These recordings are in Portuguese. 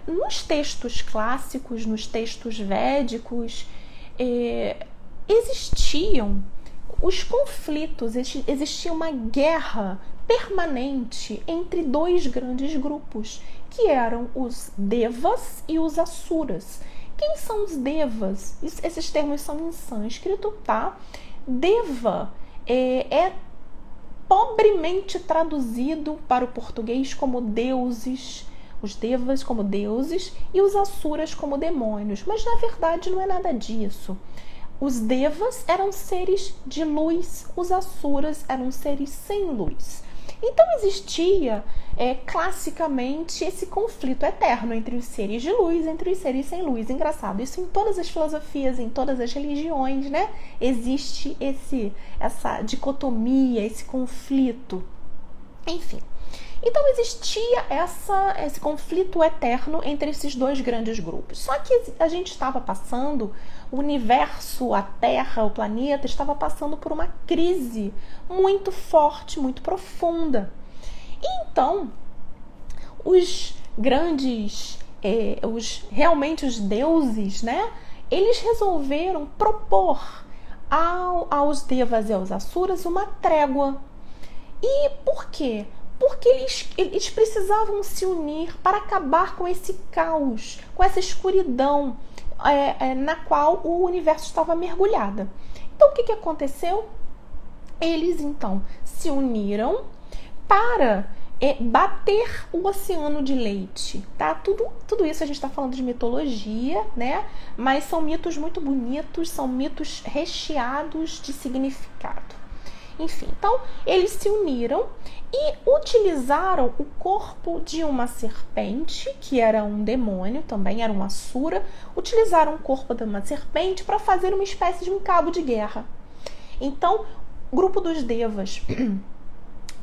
Nos textos clássicos, nos textos védicos, existiam os conflitos, existia uma guerra permanente entre dois grandes grupos, que eram os Devas e os Asuras. Quem são os Devas? Esses termos são em sânscrito, tá? Deva é pobremente traduzido para o português como deuses, os Devas como deuses e os Asuras como demônios, mas na verdade não é nada disso. Os Devas eram seres de luz, os Asuras eram seres sem luz. Então existia classicamente esse conflito eterno entre os seres de luz e entre os seres sem luz. Engraçado, isso em todas as filosofias, em todas as religiões, né? Existe essa dicotomia, esse conflito. Enfim. Então existia esse conflito eterno entre esses dois grandes grupos. Só que a gente estava passando, o universo, a Terra, o planeta, estava passando por uma crise muito forte, muito profunda. Então, os grandes, realmente os deuses, né? Eles resolveram propor aos Devas e aos Asuras uma trégua. E por quê? Porque eles precisavam se unir para acabar com esse caos, com essa escuridão na qual o universo estava mergulhado. Então, o que aconteceu? Eles, então, se uniram para bater o oceano de leite, tá? Tudo isso a gente está falando de mitologia, né? Mas são mitos muito bonitos, são mitos recheados de significado. Enfim, então eles se uniram e utilizaram o corpo de uma serpente, que era um demônio, também era um Asura, utilizaram o corpo de uma serpente para fazer uma espécie de um cabo de guerra. Então, o grupo dos Devas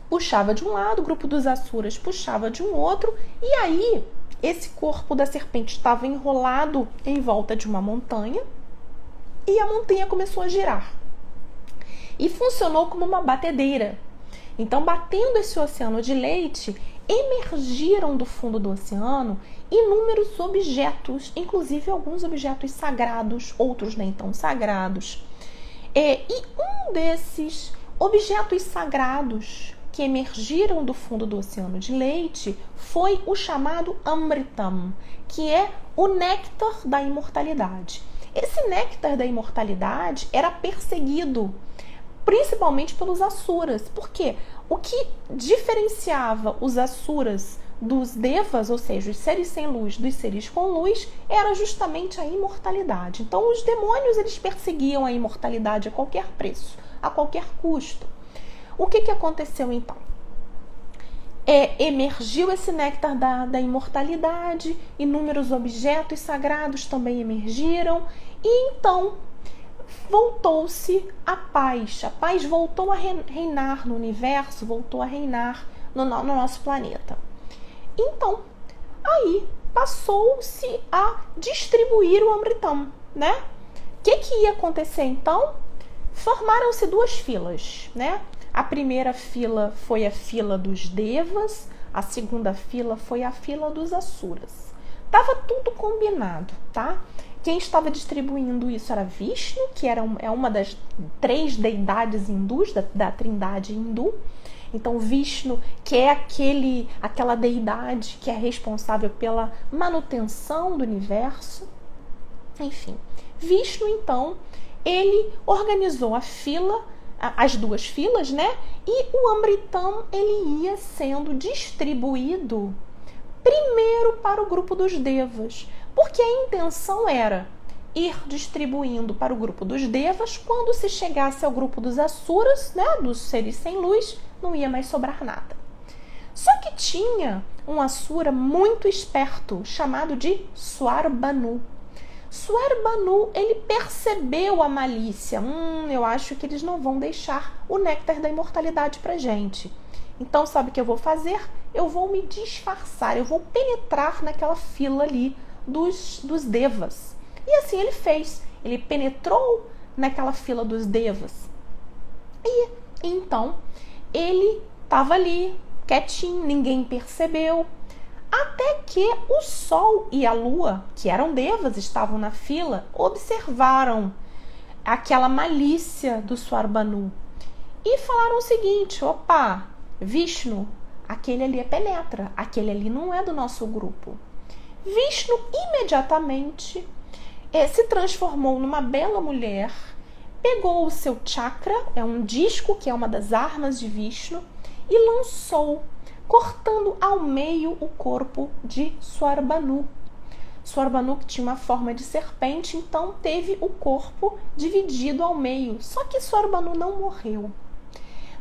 puxava de um lado, o grupo dos Asuras puxava de um outro, e aí esse corpo da serpente estava enrolado em volta de uma montanha, e a montanha começou a girar. E funcionou como uma batedeira. Então, batendo esse oceano de leite, emergiram do fundo do oceano inúmeros objetos, inclusive alguns objetos sagrados, outros nem tão sagrados. E um desses objetos sagrados que emergiram do fundo do oceano de leite foi o chamado Amritam, que é o néctar da imortalidade. Esse néctar da imortalidade era perseguido principalmente pelos Asuras. Por quê? O que diferenciava os Asuras dos Devas, ou seja, os seres sem luz dos seres com luz, era justamente a imortalidade. Então, os demônios, eles perseguiam a imortalidade a qualquer preço, a qualquer custo. O que aconteceu, então? Emergiu esse néctar da imortalidade, inúmeros objetos sagrados também emergiram, e então voltou-se a paz voltou a reinar no universo, voltou a reinar no nosso planeta. Então, aí passou-se a distribuir o Amritam, né? O que ia acontecer então? Formaram-se duas filas, né? A primeira fila foi a fila dos Devas, a segunda fila foi a fila dos Asuras. Tava tudo combinado, tá? Quem estava distribuindo isso era Vishnu, que é uma das 3 deidades hindus, da trindade hindu. Então, Vishnu, que é aquela deidade que é responsável pela manutenção do universo. Enfim, Vishnu, então, ele organizou a fila, as duas filas, né? E o Amritam, ele ia sendo distribuído primeiro para o grupo dos Devas, porque a intenção era ir distribuindo para o grupo dos Devas. Quando se chegasse ao grupo dos Asuras, né, dos seres sem luz, não ia mais sobrar nada. Só que tinha um Asura muito esperto, chamado de Swarbanu. Swarbanu, ele percebeu a malícia. Eu acho que eles não vão deixar o néctar da imortalidade pra gente. Então, sabe o que eu vou fazer? Eu vou me disfarçar, eu vou penetrar naquela fila ali dos Devas. E assim ele fez. Ele penetrou naquela fila dos Devas. E então ele estava ali, quietinho, ninguém percebeu. Até que o Sol e a Lua, que eram devas, estavam na fila, observaram aquela malícia do Swarbanhu e falaram o seguinte: opa, Vishnu, aquele ali é penetra, aquele ali não é do nosso grupo. Vishnu imediatamente se transformou numa bela mulher, pegou o seu chakra, é um disco que é uma das armas de Vishnu, e lançou, cortando ao meio o corpo de Swarbanhu. Swarbanhu, que tinha uma forma de serpente, então teve o corpo dividido ao meio. Só que Swarbanhu não morreu.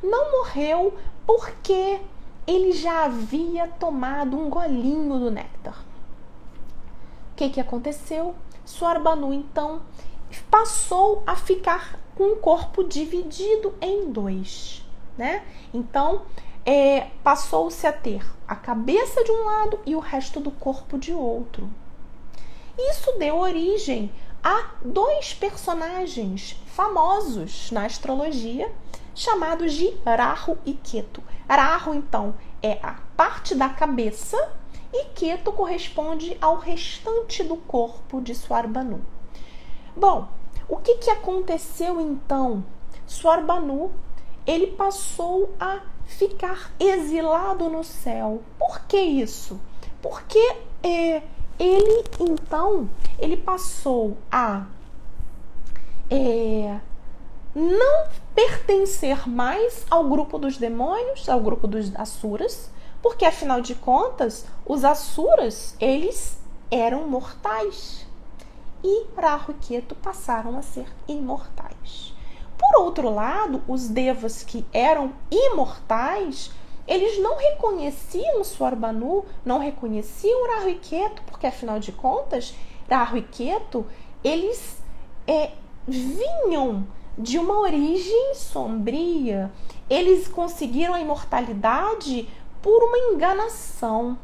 Não morreu porque ele já havia tomado um golinho do néctar. O que aconteceu? Swarbanhu, então, passou a ficar com o corpo dividido em dois, né? Então, passou-se a ter a cabeça de um lado e o resto do corpo de outro. Isso deu origem a dois personagens famosos na astrologia, chamados de Rahu e Ketu. Rahu, então, é a parte da cabeça e Ketu corresponde ao restante do corpo de Swarbanhu. Bom, o que aconteceu então? Swarbanhu, ele passou a ficar exilado no céu. Por que isso? Porque ele passou a não pertencer mais ao grupo dos demônios, ao grupo dos asuras, porque afinal de contas, os asuras, eles eram mortais. E Rahu e Ketu passaram a ser imortais. Por outro lado, os devas que eram imortais, eles não reconheciam Swarbanhu, não reconheciam Rahu e Ketu, porque afinal de contas, Rahu e Ketu, eles vinham de uma origem sombria. Eles conseguiram a imortalidade por uma enganação,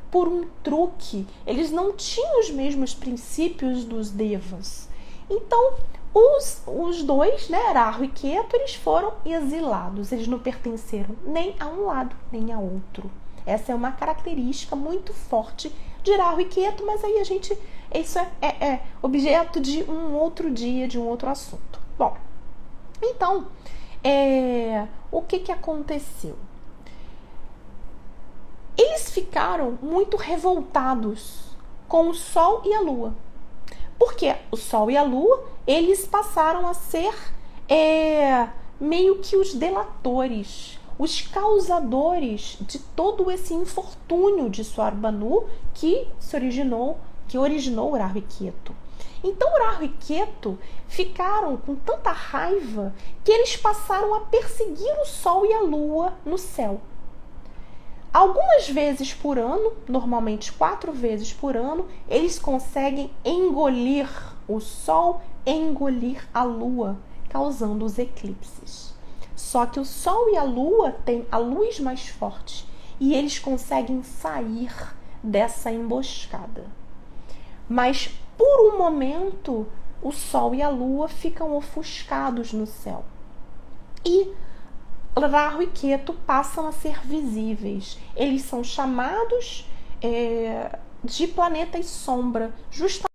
por um truque. Eles não tinham os mesmos princípios dos devas. Então, os dois, né, Rahu e Ketu, eles foram exilados. Eles não pertenceram nem a um lado, nem a outro. Essa é uma característica muito forte de Rahu e Ketu, mas aí isso é objeto de um outro dia, de um outro assunto. Bom, então, o que aconteceu? Eles ficaram muito revoltados com o Sol e a Lua. Porque o Sol e a Lua, eles passaram a ser meio que os delatores, os causadores de todo esse infortúnio de Swarbanhu que originou o Rahu e Ketu. Então, Rahu e Ketu ficaram com tanta raiva que eles passaram a perseguir o Sol e a Lua no céu. Algumas vezes por ano, normalmente 4 vezes por ano, eles conseguem engolir o Sol, engolir a Lua, causando os eclipses. Só que o Sol e a Lua têm a luz mais forte e eles conseguem sair dessa emboscada. Mas, por um momento, o Sol e a Lua ficam ofuscados no céu. E Rahu e Ketu passam a ser visíveis. Eles são chamados de planetas sombra, justamente